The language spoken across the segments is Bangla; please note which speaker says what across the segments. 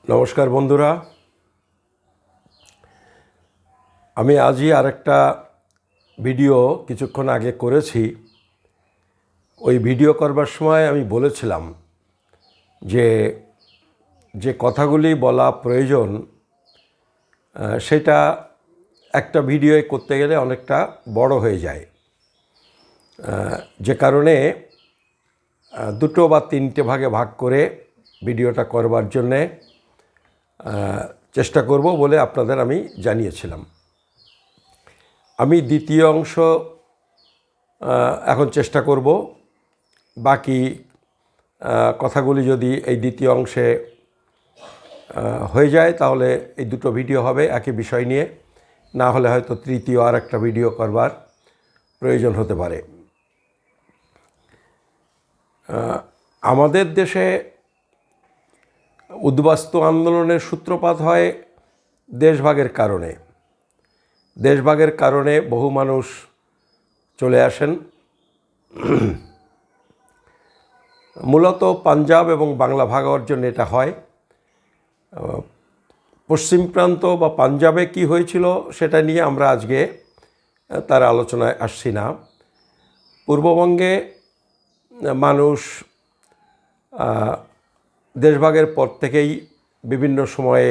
Speaker 1: নমস্কার বন্ধুরা, আমি আজই আরেকটা ভিডিও কিছুক্ষণ আগে করেছি। ওই ভিডিও করবার সময় আমি বলেছিলাম যে যে কথাগুলি বলা প্রয়োজন সেটা একটা ভিডিও করতে গেলে অনেকটা বড় হয়ে যায়, যে কারণে দুটো বা তিনটে ভাগে ভাগ করে ভিডিওটা করবার জন্যে চেষ্টা করব বলে আপনাদের আমি জানিয়েছিলাম। আমি দ্বিতীয় অংশ এখন চেষ্টা করব। বাকি কথাগুলি যদি এই দ্বিতীয় অংশে হয়ে যায় তাহলে এই দুটো ভিডিও হবে একই বিষয় নিয়ে, না হলে হয়তো তৃতীয় আর একটা ভিডিও করবার প্রয়োজন হতে পারে। আমাদের দেশে উদ্বাস্তু আন্দোলনের সূত্রপাত হয় দেশভাগের কারণে। দেশভাগের কারণে বহু মানুষ চলে আসেন। মূলত পাঞ্জাব এবং বাংলা ভাগ হওয়ার জন্য এটা হয়। পশ্চিম প্রান্ত বা পাঞ্জাবে কি হয়েছিল সেটা নিয়ে আমরা আজকে তার আলোচনায় আসছি না। পূর্ববঙ্গে মানুষ দেশভাগের পর থেকেই বিভিন্ন সময়ে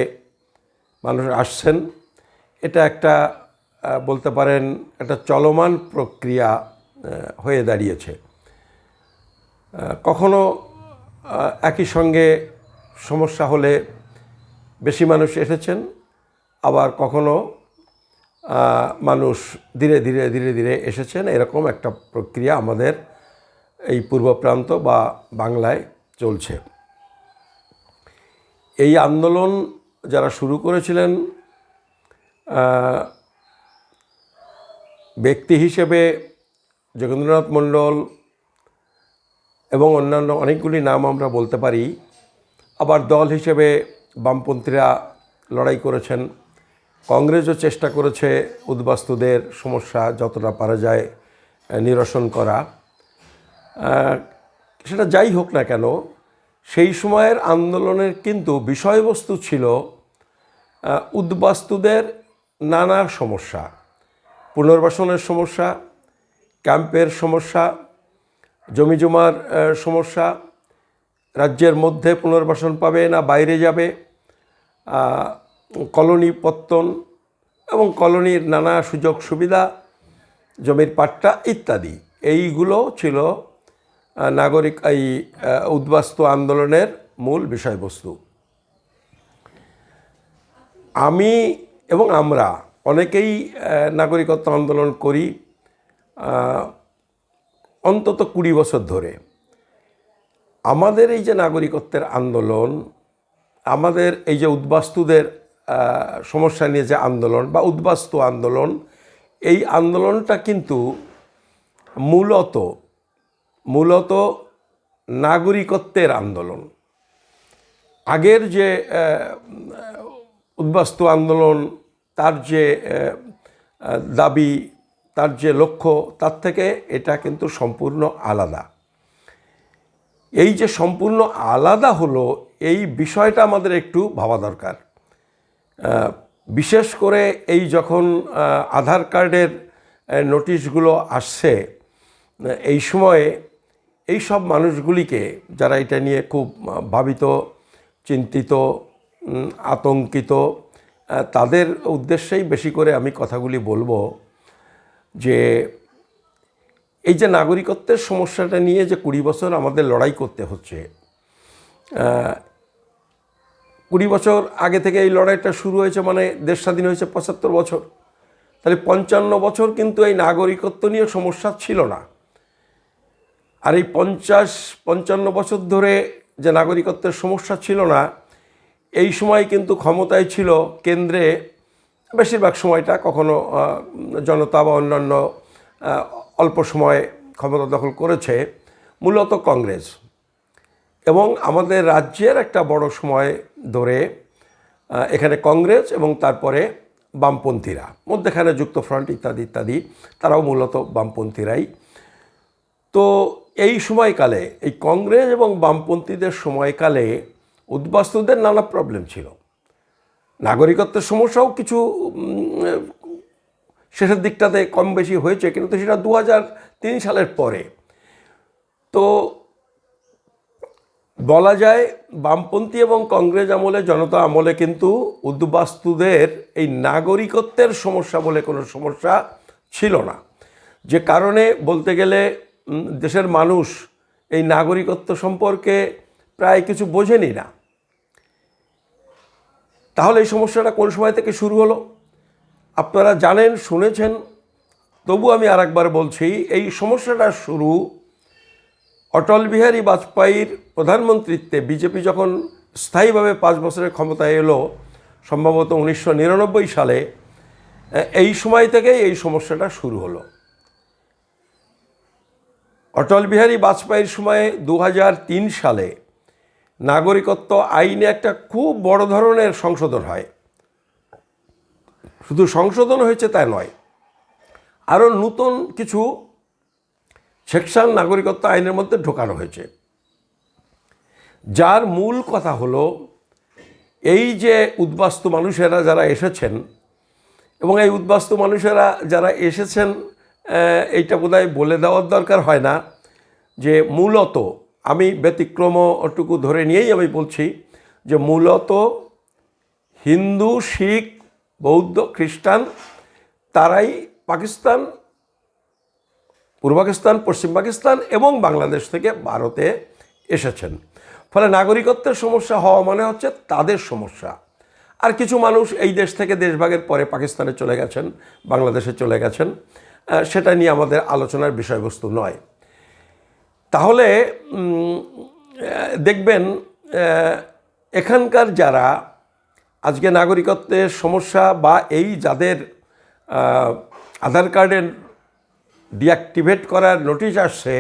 Speaker 1: মানুষ আসছেন। এটা একটা বলতে পারেন একটা চলমান প্রক্রিয়া হয়ে দাঁড়িয়েছে। কখনো একই সঙ্গে সমস্যা হলে বেশি মানুষ এসেছেন, আবার কখনো মানুষ ধীরে ধীরে ধীরে ধীরে এসেছেন। এরকম একটা প্রক্রিয়া আমাদের এই পূর্ব প্রান্ত বা বাংলায় চলছে। এই আন্দোলন যারা শুরু করেছিলেন ব্যক্তি হিসেবে যোগেন্দ্রনাথ মণ্ডল এবং অন্যান্য অনেকগুলি নাম আমরা বলতে পারি। আবার দল হিসেবে বামপন্থীরা লড়াই করেছেন। কংগ্রেসও চেষ্টা করেছে উদ্বাস্তুদের সমস্যা যতটা পারা যায় নিরসন করা। সেটা যাই হোক না কেন, সেই সময়ের আন্দোলনের কিন্তু বিষয়বস্তু ছিল উদ্বাস্তুদের নানা সমস্যা, পুনর্বাসনের সমস্যা, ক্যাম্পের সমস্যা, জমিজমার সমস্যা, রাজ্যের মধ্যে পুনর্বাসন পাবে না বাইরে যাবে, কলোনি পত্তন এবং কলোনির নানা সুযোগ সুবিধা, জমির পাট্টা ইত্যাদি, এইগুলো ছিল নাগরিক এই উদ্বাস্তু আন্দোলনের মূল বিষয়বস্তু। আমি এবং আমরা অনেকেই নাগরিকত্ব আন্দোলন করি অন্তত 20 বছর ধরে। আমাদের এই যে নাগরিকত্বের আন্দোলন, আমাদের এই যে উদ্বাস্তুদের সমস্যা নিয়ে যে আন্দোলন বা উদ্বাস্তু আন্দোলন, এই আন্দোলনটা কিন্তু মূলত নাগরিকত্বের আন্দোলন। আগের যে উদ্বাস্তু আন্দোলন, তার যে দাবি, তার যে লক্ষ্য, তার থেকে এটা কিন্তু সম্পূর্ণ আলাদা। এই যে সম্পূর্ণ আলাদা হলো, এই বিষয়টা আমাদের একটু ভাবা দরকার। বিশেষ করে এই যখন আধার কার্ডের নোটিশগুলো আসছে, এই সময়ে এই সব মানুষগুলিকে, যারা এটা নিয়ে খুব ভাবিত, চিন্তিত, আতঙ্কিত, তাদের উদ্দেশ্যেই বেশি করে আমি কথাগুলি বলবো। যে এই যে নাগরিকত্বের সমস্যাটা নিয়ে যে 20 বছর আমাদের লড়াই করতে হচ্ছে, 20 বছর আগে থেকে এই লড়াইটা শুরু হয়েছে, মানে দেশ স্বাধীন হয়েছে 75 বছর। তাহলে 55 বছর কিন্তু এই নাগরিকত্ব নিয়ে সমস্যা ছিল না। আর এই 50-55 বছর ধরে যে নাগরিকত্বের সমস্যা ছিল না, এই সময় কিন্তু ক্ষমতায় ছিল কেন্দ্রে বেশিরভাগ সময়টা, কখনো জনতা বা অন্যান্য অল্প সময় ক্ষমতা দখল করেছে মূলত কংগ্রেস। এবং আমাদের রাজ্যের একটা বড় সময় ধরে এখানে কংগ্রেস এবং তারপরে বামপন্থীরা, মধ্যেখানে যুক্তফ্রন্ট ইত্যাদি ইত্যাদি, তারাও মূলত বামপন্থীরাই। তো এই সময়কালে, এই কংগ্রেস এবং বামপন্থীদের সময়কালে উদ্বাস্তুদের নানা প্রবলেম ছিল, নাগরিকত্বের সমস্যাও কিছু শেষের দিকটাতে কম বেশি হয়েছে, কিন্তু সেটা 2003 সালের পরে। তো বলা যায় বামপন্থী এবং কংগ্রেস আমলে, জনতা আমলে কিন্তু উদ্বাস্তুদের এই নাগরিকত্বের সমস্যা বলে কোনো সমস্যা ছিল না, যে কারণে বলতে গেলে দেশের মানুষ এই নাগরিকত্ব সম্পর্কে প্রায় কিছু বোঝেনি না। তাহলে এই সমস্যাটা কোন সময় থেকে শুরু হলো আপনারা জানেন, শুনেছেন, তবু আমি আরেকবার বলছি, এই সমস্যাটা শুরু অটল বিহারী বাজপেয়ীর প্রধানমন্ত্রীত্বে বিজেপি যখন স্থায়ীভাবে 5 বছরের ক্ষমতায় এলো, সম্ভবত 1999 সালে, এই সময় থেকেই এই সমস্যাটা শুরু হলো। অটল বিহারী বাজপেয়ীর সময়ে 2003 সালে নাগরিকত্ব আইনে একটা খুব বড় ধরনের সংশোধন হয়। শুধু সংশোধন হয়েছে তা নয়, আরও নতুন কিছু সেকশন নাগরিকত্ব আইনের মধ্যে ঢোকানো হয়েছে, যার মূল কথা হলো এই যে উদ্বাস্তু মানুষেরা যারা এসেছেন, এবং এই উদ্বাস্তু মানুষেরা যারা এসেছেন, এইটা বোধহয় বলে দেওয়ার দরকার হয় না যে মূলত, আমি ব্যতিক্রমটুকু ধরে নিয়েই আমি বলছি যে মূলত হিন্দু, শিখ, বৌদ্ধ, খ্রিস্টান তারাই পাকিস্তান, পূর্ব পাকিস্তান, পশ্চিম পাকিস্তান এবং বাংলাদেশ থেকে ভারতে এসেছেন। ফলে নাগরিকত্বের সমস্যা হওয়া মানে হচ্ছে তাদের সমস্যা। আর কিছু মানুষ এই দেশ থেকে দেশভাগের পরে পাকিস্তানে চলে গেছেন, বাংলাদেশে চলে গেছেন, সেটা নিয়ে আমাদের আলোচনার বিষয়বস্তু নয়। তাহলে দেখবেন এখানকার যারা আজকে নাগরিকত্বের সমস্যা বা এই যাদের আধার কার্ডের ডিঅ্যাক্টিভেট করার নোটিশ আসছে,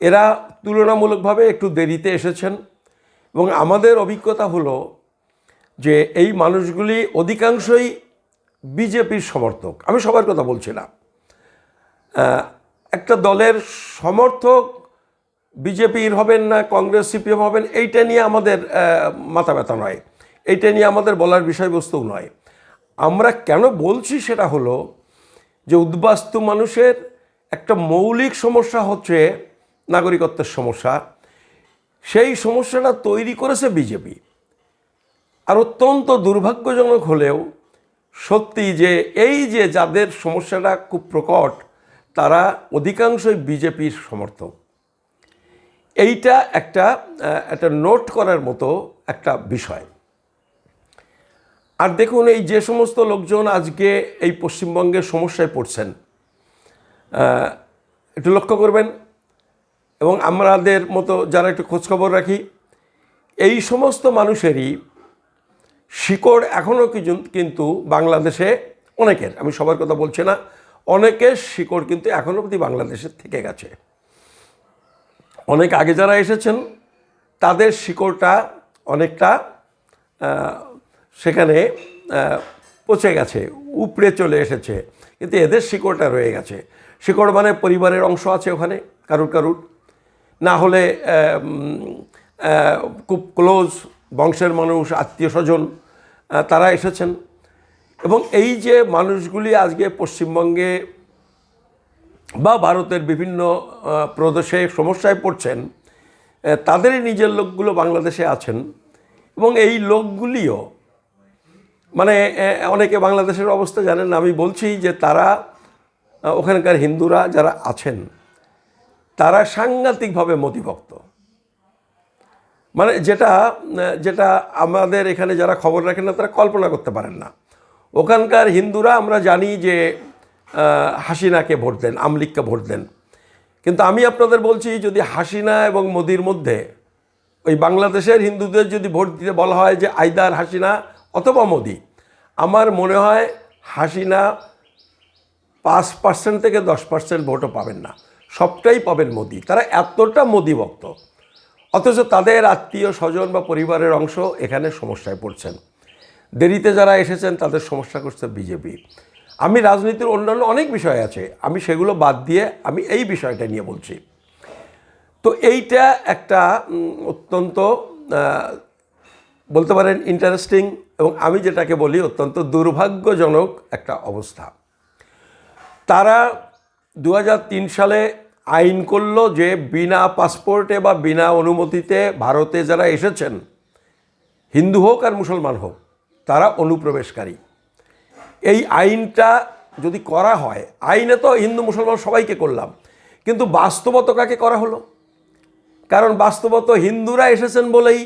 Speaker 1: এরা তুলনামূলকভাবে একটু দেরিতে এসেছেন, এবং আমাদের অভিজ্ঞতা হলো যে এই মানুষগুলি অধিকাংশই বিজেপির সমর্থক। আমি সবার কথা বলছি না, একটা দলের সমর্থক বিজেপির হবেন না কংগ্রেস সিপিএম হবেন, এইটা নিয়ে আমাদের মাথা ব্যথা নয়, এইটা নিয়ে আমাদের বলার বিষয়বস্তুও নয়। আমরা কেন বলছি সেটা হলো যে উদ্বাস্তু মানুষের একটা মৌলিক সমস্যা হচ্ছে নাগরিকত্বের সমস্যা। সেই সমস্যাটা তৈরি করেছে বিজেপি। আর অত্যন্ত দুর্ভাগ্যজনক হলেও সত্যি যে এই যে যাদের সমস্যাটা খুব প্রকট, তারা অধিকাংশই বিজেপির সমর্থক। এইটা একটা নোট করার মতো একটা বিষয়। আর দেখুন, এই যে সমস্ত লোকজন আজকে এই পশ্চিমবঙ্গের সমস্যায় পড়ছেন, একটু লক্ষ্য করবেন, এবং আমাদের মতো যারা একটু খোঁজখবর রাখি, এই সমস্ত মানুষেরই শিকড় এখনও কিন্তু বাংলাদেশে অনেকের, আমি সবার কথা বলছি না, অনেকের শিকড় কিন্তু এখনও অবধি বাংলাদেশে থেকে গেছে। অনেক আগে যারা এসেছেন তাদের শিকড়টা অনেকটা সেখানে পচে গেছে, উপড়ে চলে এসেছে, কিন্তু এদের শিকড়টা রয়ে গেছে। শিকড় মানে পরিবারের অংশ আছে ওখানে কারুর, না হলে খুব ক্লোজ বংশের মানুষ, আত্মীয় স্বজন, তারা এসেছেন। এবং এই যে মানুষগুলি আজকে পশ্চিমবঙ্গে বা ভারতের বিভিন্ন প্রদেশে সমস্যায় পড়ছেন, তাদেরই নিজের লোকগুলো বাংলাদেশে আছেন, এবং এই লোকগুলিও মানে অনেকে বাংলাদেশের অবস্থা জানেন না। আমি বলছি যে তারা ওখানকার হিন্দুরা যারা আছেন তারা সাংঘাতিকভাবে মোদিভক্ত। মানে যেটা আমাদের এখানে যারা খবর রাখেন না তারা কল্পনা করতে পারেন না। ওখানকার হিন্দুরা আমরা জানি যে হাসিনাকে ভোট দেন, আমলিগকে ভোট দেন, কিন্তু আমি আপনাদের বলছি যদি হাসিনা এবং মোদির মধ্যে ওই বাংলাদেশের হিন্দুদের যদি ভোট দিতে বলা হয় যে আইদার হাসিনা অথবা মোদি, আমার মনে হয় হাসিনা 5% থেকে 10% ভোটও পাবেন না, সবটাই পাবেন মোদি। তারা এতটা মোদি ভক্ত, অথচ তাদের আত্মীয় স্বজন বা পরিবারের অংশ এখানে সমস্যায় পড়ছেন। দেরিতে যারা এসেছেন তাদের সমস্যা করছে বিজেপি। আমি রাজনীতির অন্যান্য অনেক বিষয় আছে, আমি সেগুলো বাদ দিয়ে আমি এই বিষয়টা নিয়ে বলছি। তো এইটা একটা অত্যন্ত বলতে পারেন ইন্টারেস্টিং, এবং আমি যেটাকে বলি অত্যন্ত দুর্ভাগ্যজনক একটা অবস্থা। তারা 2003 সালে আইন করলো যে বিনা পাসপোর্টে বা বিনা অনুমতিতে ভারতে যারা এসেছেন, হিন্দু হোক আর মুসলমান হোক, তারা অনুপ্রবেশকারী। এই আইনটা যদি করা হয়, আইনে তো হিন্দু মুসলমান সবাইকে করলাম, কিন্তু বাস্তবত কাকে করা হলো? কারণ বাস্তবত হিন্দুরা এসেছেন বলেই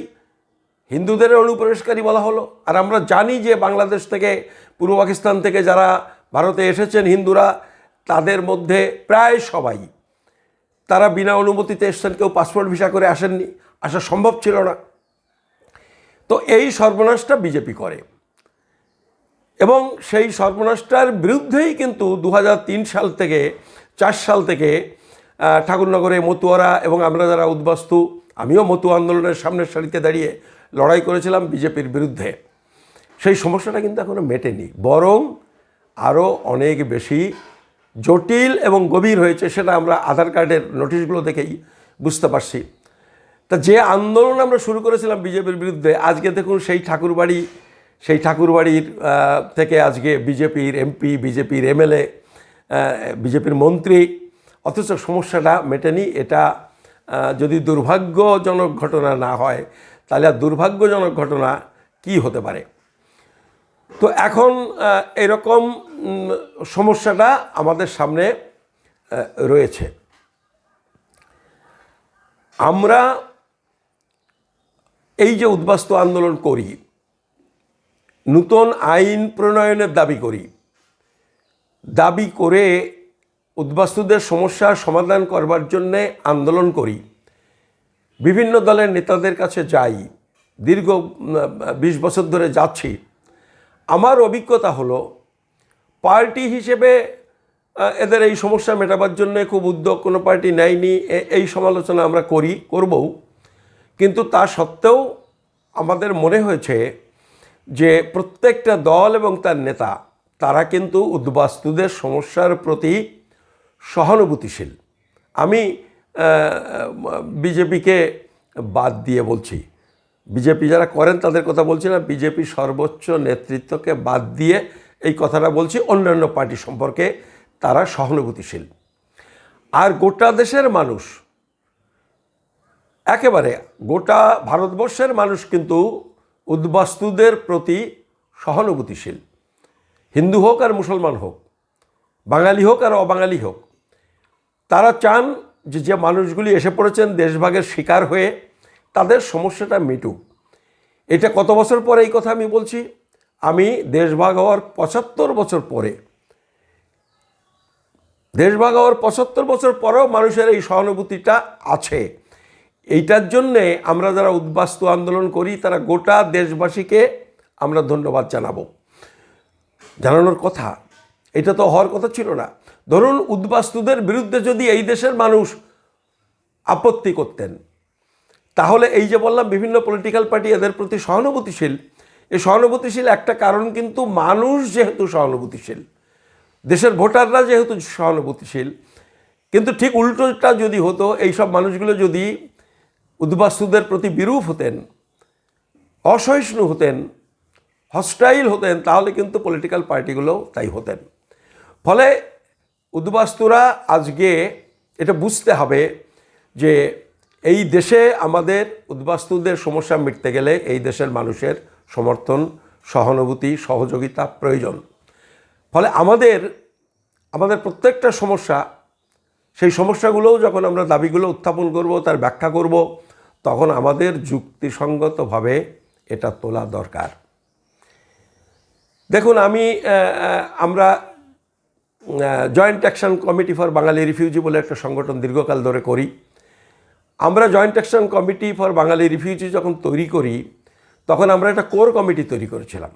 Speaker 1: হিন্দুদের অনুপ্রবেশকারী বলা হলো। আর আমরা জানি যে বাংলাদেশ থেকে, পূর্ব পাকিস্তান থেকে যারা ভারতে এসেছেন হিন্দুরা, তাদের মধ্যে প্রায় সবাই তারা বিনা অনুমতিতে এসেছেন, কেউ পাসপোর্ট ভিসা করে আসেননি, আসা সম্ভব ছিল না। তো এই সর্বনাশটা বিজেপি করে, এবং সেই সর্বনাশটার বিরুদ্ধেই কিন্তু 2003 সাল থেকে 4 সাল থেকে ঠাকুরনগরে মতুয়ারা এবং আমরা যারা উদ্বাস্তু, আমিও মতুয়া আন্দোলনের সামনের সারিতে দাঁড়িয়ে লড়াই করেছিলাম বিজেপির বিরুদ্ধে। সেই সমস্যাটা কিন্তু এখনও মেটেনি, বরং আরও অনেক বেশি জটিল এবং গভীর হয়েছে। সেটা আমরা আধার কার্ডের নোটিশগুলো দেখেই বুঝতে পারছি। তা যে আন্দোলন আমরা শুরু করেছিলাম বিজেপির বিরুদ্ধে, আজকে দেখুন সেই ঠাকুরবাড়ির থেকে আজকে বিজেপির এমপি, বিজেপির এমএলএ, বিজেপির মন্ত্রী, অথচ সমস্যাটা মেটেনি। এটা যদি দুর্ভাগ্যজনক ঘটনা না হয়, তাহলে আর দুর্ভাগ্যজনক ঘটনা কি হতে পারে? তো এখন এরকম সমস্যাটা আমাদের সামনে রয়েছে। আমরা এই যে উদ্বাস্তু আন্দোলন করি, নূতন আইন প্রণয়নের দাবি করে উদ্বাস্তুদের সমস্যার সমাধান করবার জন্যে আন্দোলন করি, বিভিন্ন দলের নেতাদের কাছে যাই, দীর্ঘ 20 বছর ধরে যাচ্ছি। আমার অভিজ্ঞতা হলো, পার্টি হিসেবে এদের এই সমস্যা মেটাবার জন্য খুব উদ্যোগ কোনো পার্টি নেয়নি, এই সমালোচনা আমরা করবও। কিন্তু তা সত্ত্বেও আমাদের মনে হয়েছে যে প্রত্যেকটা দল এবং তার নেতা, তারা কিন্তু উদ্বাস্তুদের সমস্যার প্রতি সহানুভূতিশীল। আমি বিজেপিকে বাদ দিয়ে বলছি, বিজেপি যারা করেন তাদের কথা বলছি না, বিজেপি সর্বোচ্চ নেতৃত্বকে বাদ দিয়ে এই কথাটা বলছি, অন্যান্য পার্টি সম্পর্কে তারা সহানুভূতিশীল। আর গোটা দেশের মানুষ, একেবারে গোটা ভারতবর্ষের মানুষ কিন্তু উদ্বাস্তুদের প্রতি সহানুভূতিশীল, হিন্দু হোক আর মুসলমান হোক, বাঙালি হোক আর অবাঙালি হোক। তারা চান যে মানুষগুলি এসে পড়েছেন দেশভাগের শিকার হয়ে, তাদের সমস্যাটা মিটুক। এটা কত বছর পরে এই কথা আমি বলছি? আমি দেশভাগ হওয়ার 75 বছর পরে, দেশভাগ হওয়ার 75 বছর পরেও মানুষের এই সহানুভূতিটা আছে। এইটার জন্যে আমরা যারা উদ্বাস্তু আন্দোলন করি, তারা গোটা দেশবাসীকে আমরা ধন্যবাদ জানানোর কথা। এটা তো হওয়ার কথা ছিল না। ধরুন, উদ্বাস্তুদের বিরুদ্ধে যদি এই দেশের মানুষ আপত্তি করতেন, তাহলে এই যে বললাম বিভিন্ন পলিটিক্যাল পার্টি এদের প্রতি সহানুভূতিশীল, এই সহানুভূতিশীল একটা কারণ কিন্তু মানুষ যেহেতু সহানুভূতিশীল, দেশের ভোটাররা যেহেতু সহানুভূতিশীল। কিন্তু ঠিক উল্টোটা যদি হতো, এই সব মানুষগুলো যদি উদ্বাস্তুদের প্রতি বিরূপ হতেন, অসহিষ্ণু হতেন, হস্টাইল হতেন, তাহলে কিন্তু পলিটিক্যাল পার্টিগুলোও তাই হতেন। ফলে উদ্বাস্তুরা আজকে এটা বুঝতে হবে যে এই দেশে আমাদের উদ্বাস্তুদের সমস্যা মিটতে গেলে এই দেশের মানুষের সমর্থন, সহানুভূতি, সহযোগিতা প্রয়োজন। ফলে আমাদের প্রত্যেকটা সমস্যা, সেই সমস্যাগুলোও যখন আমরা দাবিগুলো উত্থাপন করব, তার ব্যাখ্যা করব, তখন আমাদের যুক্তিসঙ্গতভাবে এটা তোলা দরকার। দেখুন, আমরা joint action committee for Bangali refugee বলে একটা সংগঠন দীর্ঘকাল ধরে করি। আমরা joint action committee for Bangali refugee যখন তৈরি করি, তখন আমরা একটা কোর কমিটি তৈরি করেছিলাম।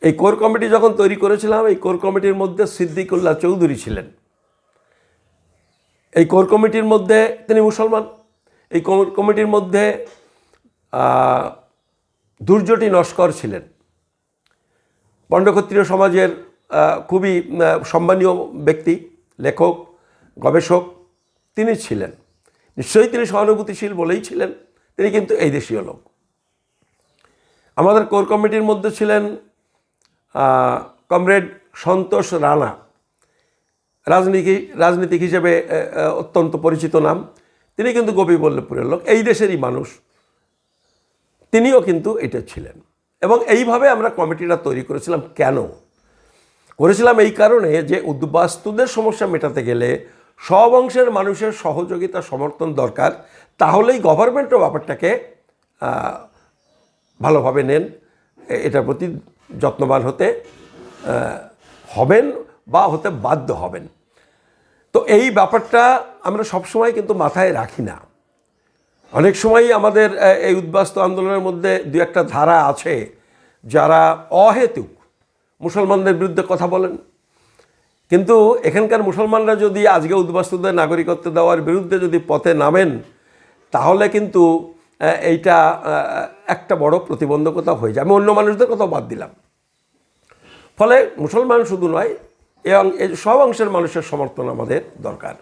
Speaker 1: এই কোর কমিটি যখন তৈরি করেছিলাম, এই কোর কমিটির মধ্যে সিদ্দিকুল্লাহ চৌধুরী ছিলেন। এই কোর কমিটির মধ্যে তিনি মুসলমান। এই কোর কমিটির মধ্যে দুর্জটি নস্কর ছিলেন, পণ্ডক্ষত্রিয় সমাজের খুবই সম্মানীয় ব্যক্তি, লেখক, গবেষক তিনি ছিলেন। নিশ্চয়ই তিনি সহানুভূতিশীল বলেই ছিলেন, তিনি কিন্তু এই দেশীয় লোক। আমাদের কোর কমিটির মধ্যে ছিলেন কমরেড সন্তোষ রানা, রাজনীতিক হিসেবে অত্যন্ত পরিচিত নাম। তিনি কিন্তু গোপীবল্লভপুরের লোক, এই দেশেরই মানুষ, তিনিও কিন্তু এটা ছিলেন। এবং এইভাবে আমরা কমিটিটা তৈরি করেছিলাম। কেন করেছিলাম? এই কারণে যে উদ্বাস্তুদের সমস্যা মেটাতে গেলে সব অংশের মানুষের সহযোগিতা সমর্থন দরকার, তাহলেই গভর্নমেন্টও ব্যাপারটাকে ভালোভাবে নেন, এটার প্রতি যত্নবান হতে হবেন বা হতে বাধ্য হবেন। তো এই ব্যাপারটা আমরা সবসময় কিন্তু মাথায় রাখি না। অনেক সময়ই আমাদের এই উদ্বাস্তু আন্দোলনের মধ্যে দু একটা ধারা আছে যারা অহেতুক মুসলমানদের বিরুদ্ধে কথা বলেন। কিন্তু এখানকার মুসলমানরা যদি আজকে উদ্বাস্তুদের নাগরিকত্ব দেওয়ার বিরুদ্ধে যদি পথে নামেন, তাহলে কিন্তু এইটা একটা বড় প্রতিবন্ধকতা হয়ে যায়। আমি অন্য মানুষদের কথাও বাদ দিলাম। ফলে মুসলমান শুধু নয়, এবং এই সব অংশের মানুষের সমর্থন আমাদের দরকার।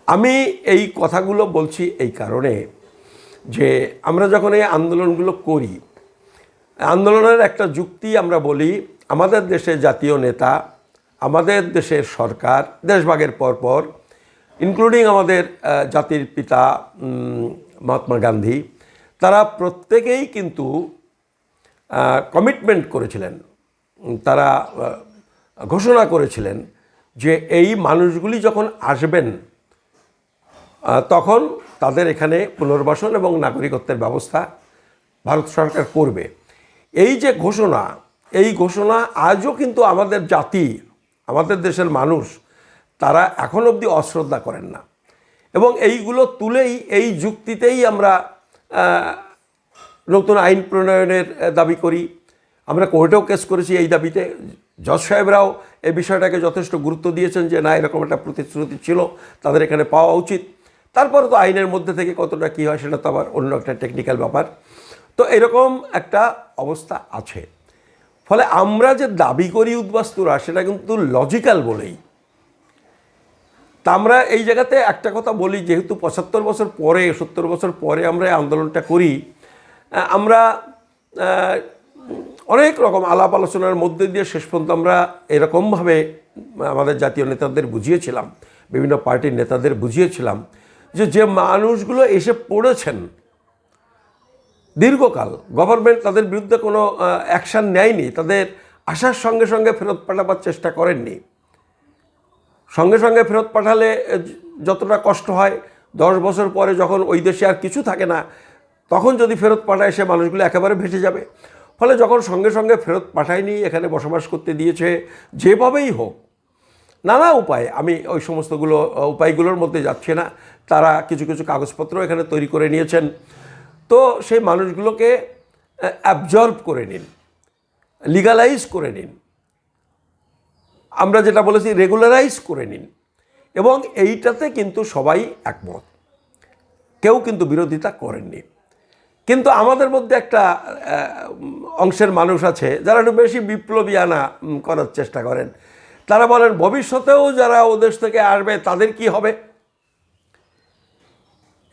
Speaker 1: আমি এই কথাগুলো বলছি এই কারণে যে আমরা যখন এই আন্দোলনগুলো করি, আন্দোলনের একটা যুক্তি আমরা বলি, আমাদের দেশে জাতীয় নেতা, আমাদের দেশের সরকার দেশভাগের পরপর, ইনক্লুডিং আমাদের জাতির পিতা মহাত্মা গান্ধী, তারা প্রত্যেকেই কিন্তু কমিটমেন্ট করেছিলেন, তারা ঘোষণা করেছিলেন যে এই মানুষগুলি যখন আসবেন তখন তাদের এখানে পুনর্বাসন এবং নাগরিকত্বের ব্যবস্থা ভারত সরকার করবে। এই যে ঘোষণা, এই ঘোষণা আজও কিন্তু আমাদের জাতি, আমাদের দেশের মানুষ, তারা এখন অবধি অশ্রদ্ধা করেন না। এবং এইগুলো তুলেই, এই যুক্তিতেই আমরা নতুন আইন প্রণয়নের দাবি করি। আমরা কোর্টেও কেস করেছি এই দাবিতে। জজ সাহেবরাও এই বিষয়টাকে যথেষ্ট গুরুত্ব দিয়েছেন যে না, এরকম একটা প্রতিশ্রুতি ছিল, তাদের এখানে পাওয়া উচিত। তারপরে তো আইনের মধ্যে থেকে কতটা কী হয় সেটা তো আবার অন্য একটা টেকনিক্যাল ব্যাপার। তো এরকম একটা অবস্থা আছে। ফলে আমরা যে দাবি করি উদ্বাস্তুরা, সেটা কিন্তু লজিক্যাল বলেই। তা আমরা এই জায়গাতে একটা কথা বলি, যেহেতু 75 বছর পরে, 70 বছর পরে আমরা এই আন্দোলনটা করি, আমরা অনেক রকম আলাপ আলোচনার মধ্যে দিয়ে শেষ পর্যন্ত আমরা এরকমভাবে আমাদের জাতীয় নেতাদের বুঝিয়েছিলাম, বিভিন্ন পার্টির নেতাদের বুঝিয়েছিলাম যে যে মানুষগুলো এসে পড়েছেন দীর্ঘকাল, গভর্নমেন্ট তাদের বিরুদ্ধে কোনো অ্যাকশান নেয়নি, তাদের আসার সঙ্গে সঙ্গে ফেরত পাঠাবার চেষ্টা করেননি। সঙ্গে সঙ্গে ফেরত পাঠালে যতটা কষ্ট হয়, 10 বছর পরে যখন ওই দেশে আর কিছু থাকে না, তখন যদি ফেরত পাঠায় সে মানুষগুলো একেবারে ভেসে যাবে। ফলে যখন সঙ্গে সঙ্গে ফেরত পাঠায়নি, এখানে বসবাস করতে দিয়েছে, যেভাবেই হোক নানা উপায়ে, আমি ওই সমস্তগুলো উপায়গুলোর মধ্যে যাচ্ছি না, তারা কিছু কিছু কাগজপত্র এখানে তৈরি করে নিয়েছেন। তো সেই মানুষগুলোকে অ্যাবজর্ব করে নিন, লিগালাইজ করে নিন, আমরা যেটা বলেছি রেগুলারাইজ করে নিন। এবং এইটাতে কিন্তু সবাই একমত, কেউ কিন্তু বিরোধিতা করেননি। কিন্তু আমাদের মধ্যে একটা অংশের মানুষ আছে যারা একটু বেশি বিপ্লবীয়ানা করার চেষ্টা করেন। তারা বলেন ভবিষ্যতেও যারা ওদেশ থেকে আসবে তাদের কি হবে।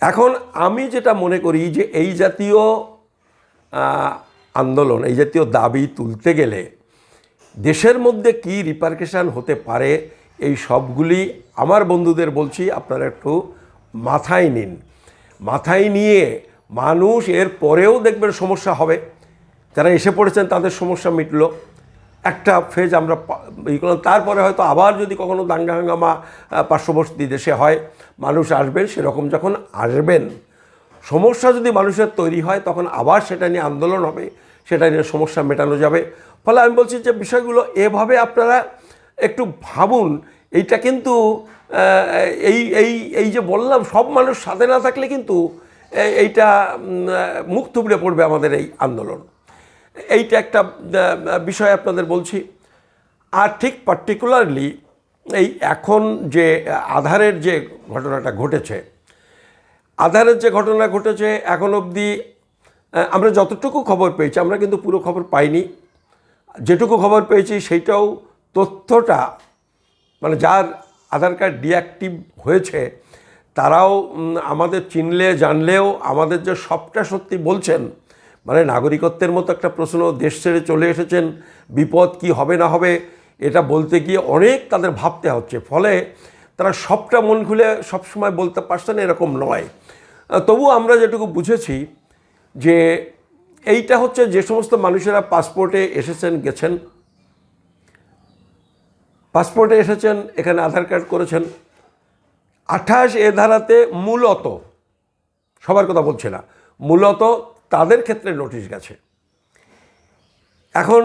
Speaker 1: এখন আমি যেটা মনে করি যে এই জাতীয় আন্দোলন, এই জাতীয় দাবি তুলতে গেলে দেশের মধ্যে কি রিপারকেশান হতে পারে, এই সবগুলি আমার বন্ধুদের বলছি আপনারা একটু মাথায় নিন। মাথায় নিয়ে মানুষ এর পরেও দেখবেন সমস্যা হবে। যারা এসে পড়েছেন তাদের সমস্যা মিটলো, একটা ফেজ আমরা ই করলাম। তারপরে হয়তো আবার যদি কখনো দাঙ্গা হাঙ্গামা পার্শ্ববর্তী দেশে হয়, মানুষ আসবেন, সেরকম যখন আসবেন, সমস্যা যদি মানুষের তৈরি হয়, তখন আবার সেটা নিয়ে আন্দোলন হবে, সেটা নিয়ে সমস্যা মেটানো যাবে। ফলে আমি বলছি যে বিষয়গুলো এভাবে আপনারা একটু ভাবুন। এইটা কিন্তু এই এই এই যে বললাম, সব মানুষ সাথে না থাকলে কিন্তু এইটা মুখ থুবড়ে পড়বে আমাদের এই আন্দোলন। এইটা একটা বিষয় আপনাদের বলছি। আর ঠিক পার্টিকুলারলি এই এখন যে আধারের যে ঘটনাটা ঘটেছে, আধারের যে ঘটনা ঘটেছে, এখন অবধি আমরা যতটুকু খবর পেয়েছি, আমরা কিন্তু পুরো খবর পাইনি, যেটুকু খবর পেয়েছি সেইটাও তথ্যটা, মানে যার আধার কার্ড ডিঅ্যাক্টিভ হয়েছে তারাও আমাদের চিনলে জানলেও আমাদের যে সবটা সত্যি বলছেন, মানে নাগরিকত্বের মতো একটা প্রশ্ন, দেশ ছেড়ে চলে এসেছেন, বিপদ কি হবে না হবে এটা বলতে গিয়ে অনেক তাদের ভাবতে হচ্ছে। ফলে তারা সবটা মন খুলে সবসময় বলতে পারছেন এরকম নয়। তবু আমরা যেটুকু বুঝেছি যে এইটা হচ্ছে যে সমস্ত মানুষেরা পাসপোর্টে এসেছেন গেছেন, পাসপোর্টে এসেছেন, এখানে আধার কার্ড করেছেন, 28 এ ধারাতে মূলত, সবার কথা বলছে না, মূলত তাদের ক্ষেত্রে নোটিশ গেছে। এখন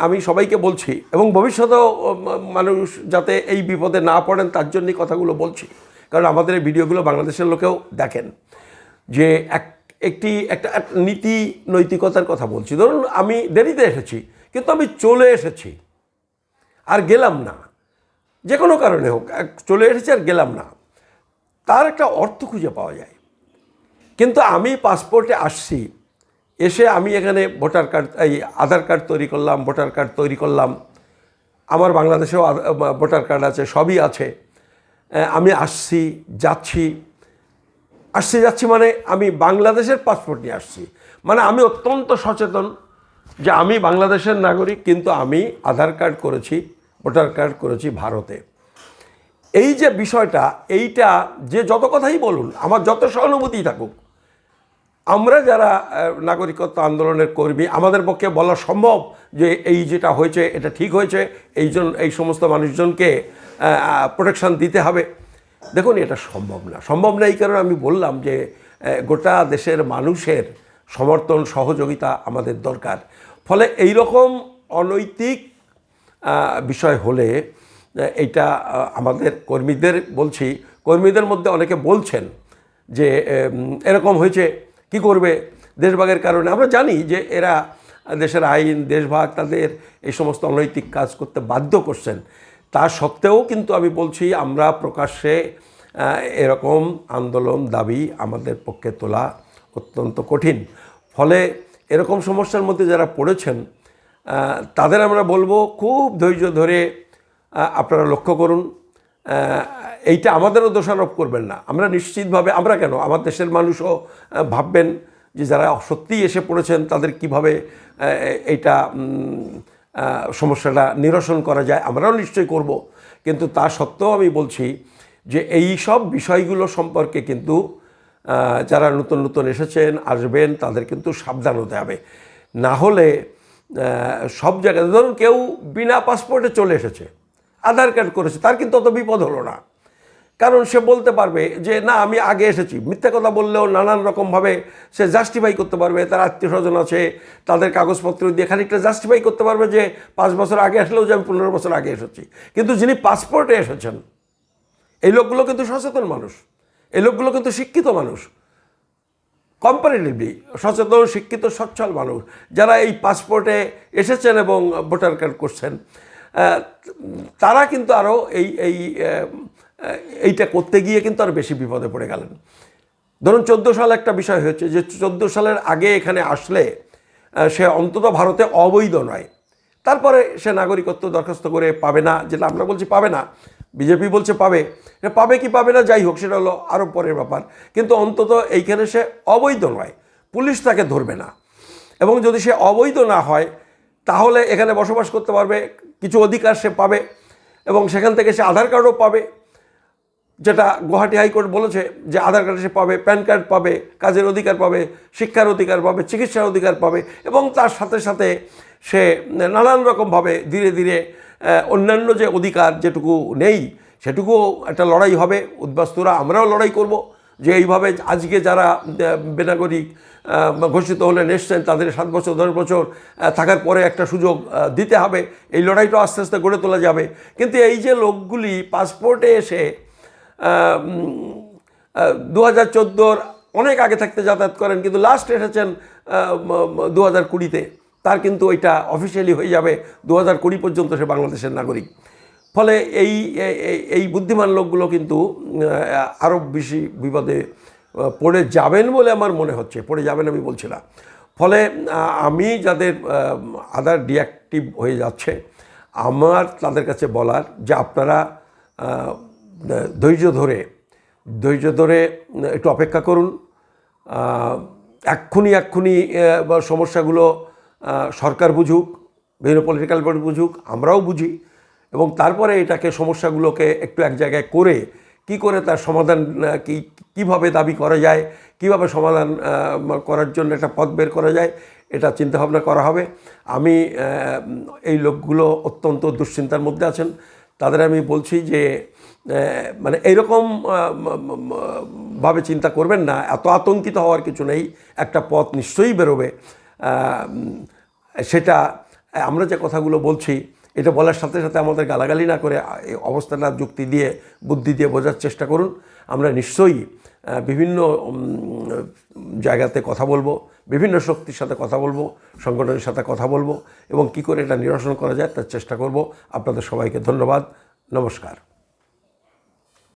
Speaker 1: আমি সবাইকে বলছি, এবং ভবিষ্যতেও মানুষ যাতে এই বিপদে না পড়েন তার জন্যই কথাগুলো বলছি, কারণ আমাদের এই ভিডিওগুলো বাংলাদেশের লোকেও দেখেন, যে একটা নীতি নৈতিকতার কথা বলছি। ধরুন আমি দেরিতে এসেছি, কিন্তু আমি চলে এসেছি আর গেলাম না, যে কোনো কারণে হোক চলে এসেছি আর গেলাম না, তার একটা অর্থ খুঁজে পাওয়া যায়। কিন্তু আমি পাসপোর্টে আসছি, এসে আমি এখানে ভোটার কার্ড, এই আধার কার্ড তৈরি করলাম, ভোটার কার্ড তৈরি করলাম, আমার বাংলাদেশেও ভোটার কার্ড আছে, সবই আছে, আমি আসছি যাচ্ছি মানে আমি বাংলাদেশের পাসপোর্ট নিয়ে আসছি, মানে আমি অত্যন্ত সচেতন যে আমি বাংলাদেশের নাগরিক, কিন্তু আমি আধার কার্ড করেছি, ভোটার কার্ড করেছি ভারতে। এই যে বিষয়টা, এইটা যে যত কথাই বলুন, আমার যত সহানুভূতি থাকুক, আমরা যারা নাগরিকত্ব আন্দোলনের কর্মী, আমাদের পক্ষে বলা সম্ভব যে এই যেটা হয়েছে এটা ঠিক হয়েছে, এই সমস্ত মানুষজনকে প্রোটেকশন দিতে হবে। দেখুন এটা সম্ভব না। এই কারণে আমি বললাম যে গোটা দেশের মানুষের সমর্থন সহযোগিতা আমাদের দরকার। ফলে এই রকম অনৈতিক বিষয় হলে এইটা আমাদের কর্মীদের বলছি, কর্মীদের মধ্যে অনেকে বলছেন যে এরকম হয়েছে, কি করবে দেশভাগের কারণে। আমরা জানি যে এরা দেশের আইন, দেশভাগ তাদের এই সমস্ত অনৈতিক কাজ করতে বাধ্য করছেন। তা সত্ত্বেও কিন্তু আমি বলছি, আমরা প্রকাশ্যে এরকম আন্দোলন দাবি আমাদের পক্ষে তোলা অত্যন্ত কঠিন। ফলে এরকম সমস্যার মধ্যে যারা পড়েছেন তাদের আমরা বলবো, খুব ধৈর্য ধরে আপনারা লক্ষ্য করুন। এইটা আমাদেরও দোষারোপ করবেন না। আমরা নিশ্চিতভাবে, আমরা কেন, আমার দেশের মানুষও ভাববেন যে যারা সত্যিই এসে পড়েছেন তাদের কিভাবে এইটা সমস্যাটা নিরসন করা যায়, আমরাও নিশ্চয়ই করব। কিন্তু তা সত্ত্বেও আমি বলছি যে এই সব বিষয়গুলো সম্পর্কে কিন্তু যারা নতুন এসেছেন, আসবেন, তাদের কিন্তু সাবধান হতে হবে। না হলে সব জায়গায়, ধরুন কেউ বিনা পাসপোর্টে চলে এসেছে, আধার কার্ড করেছে, তার কিন্তু অত বিপদ হলো না, কারণ সে বলতে পারবে যে না আমি আগে এসেছি। মিথ্যা কথা বললেও নানান রকমভাবে সে জাস্টিফাই করতে পারবে, তার আত্মীয় স্বজন আছে, তাদের কাগজপত্র দিয়ে খানিকটা জাস্টিফাই করতে পারবে যে 5 বছর আগে আসলেও যে আমি 15 বছর আগে এসেছি। কিন্তু যিনি পাসপোর্টে এসেছেন, এই লোকগুলো কিন্তু সচেতন মানুষ, এই লোকগুলো কিন্তু শিক্ষিত মানুষ, কম্পারেটিভলি সচেতন, শিক্ষিত, সচ্ছল মানুষ, যারা এই পাসপোর্টে এসেছেন এবং ভোটার কার্ড করছেন, তারা কিন্তু আরও এইটা করতে গিয়ে কিন্তু আরও বেশি বিপদে পড়ে গেলেন। ধরুন 14 সালে একটা বিষয় হয়েছে যে 14 সালের আগে এখানে আসলে সে অন্তত ভারতে অবৈধ নয়, তারপরে সে নাগরিকত্ব দরখাস্ত করে পাবে না, যেটা আমরা বলছি পাবে না, বিজেপি বলছে পাবে, পাবে কি পাবে না যাই হোক, সেটা হলো আরও পরের ব্যাপার। কিন্তু অন্তত এইখানে সে অবৈধ নয়, পুলিশ তাকে ধরবে না। এবং যদি সে অবৈধ না হয় তাহলে এখানে বসবাস করতে পারবে, কিছু অধিকার সে পাবে, এবং সেখান থেকে সে আধার কার্ডও পাবে, যেটা গুয়াহাটি হাইকোর্ট বলেছে যে আধার কার্ড সে পাবে, প্যান কার্ড পাবে, কাজের অধিকার পাবে, শিক্ষার অধিকার পাবে, চিকিৎসার অধিকার পাবে, এবং তার সাথে সাথে সে নানান রকমভাবে ধীরে ধীরে অন্যান্য যে অধিকার যেটুকু নেই সেটুকুও একটা লড়াই হবে। উদ্বাস্তুরা আমরাও লড়াই করব যে এইভাবে আজকে যারা বেনাগরিক ঘোষিত হলেন, এসছেন, তাদের 7 বছর 10 বছর থাকার পরে একটা সুযোগ দিতে হবে। এই লড়াইটা আস্তে আস্তে গড়ে তোলা যাবে। কিন্তু এই যে লোকগুলি পাসপোর্টে এসে 2014 অনেক আগে থাকতে যাতায়াত করেন, কিন্তু লাস্ট এসেছেন 2020-তে, তার কিন্তু ওইটা অফিসিয়ালি হয়ে যাবে 2020 পর্যন্ত সে বাংলাদেশের নাগরিক। ফলে এই বুদ্ধিমান লোকগুলো কিন্তু আরও বেশি বিপদে পড়ে যাবেন বলে আমার মনে হচ্ছে। পড়ে যাবেন আমি বলছি না। ফলে আমি যাদের আধার ডিঅ্যাক্টিভ হয়ে যাচ্ছে, আমার তাদের কাছে বলার যে আপনারা ধৈর্য ধরে একটু অপেক্ষা করুন। এক্ষুনি সমস্যাগুলো সরকার বুঝুক, বিভিন্ন পলিটিক্যাল পার্টি বুঝুক, আমরাও বুঝি, এবং তারপরে এটাকে সমস্যাগুলোকে একটু এক জায়গায় করে কি করে তার সমাধান কীভাবে দাবি করা যায়, কিভাবে সমাধান করার জন্য একটা পথ বের করা যায়, এটা চিন্তাভাবনা করা হবে। আমি এই লোকগুলো অত্যন্ত দুশ্চিন্তার মধ্যে আছেন, তাদের আমি বলছি যে মানে এইরকম ভাবে চিন্তা করবেন না, এত আতঙ্কিত হওয়ার কিছু নেই, একটা পথ নিশ্চয়ই বেরোবে। সেটা আমরা যে কথাগুলো বলছি এটা বলার সাথে সাথে আমাদের গালাগালি না করে এই অবস্থাটা যুক্তি দিয়ে বুদ্ধি দিয়ে বোঝার চেষ্টা করুন। আমরা নিশ্চয়ই বিভিন্ন জায়গাতে কথা বলবো, বিভিন্ন শক্তির সাথে কথা বলবো, সংগঠনের সাথে কথা বলবো, এবং কী করে এটা নিরসন করা যায় তার চেষ্টা করব। আপনাদের সবাইকে ধন্যবাদ, নমস্কার।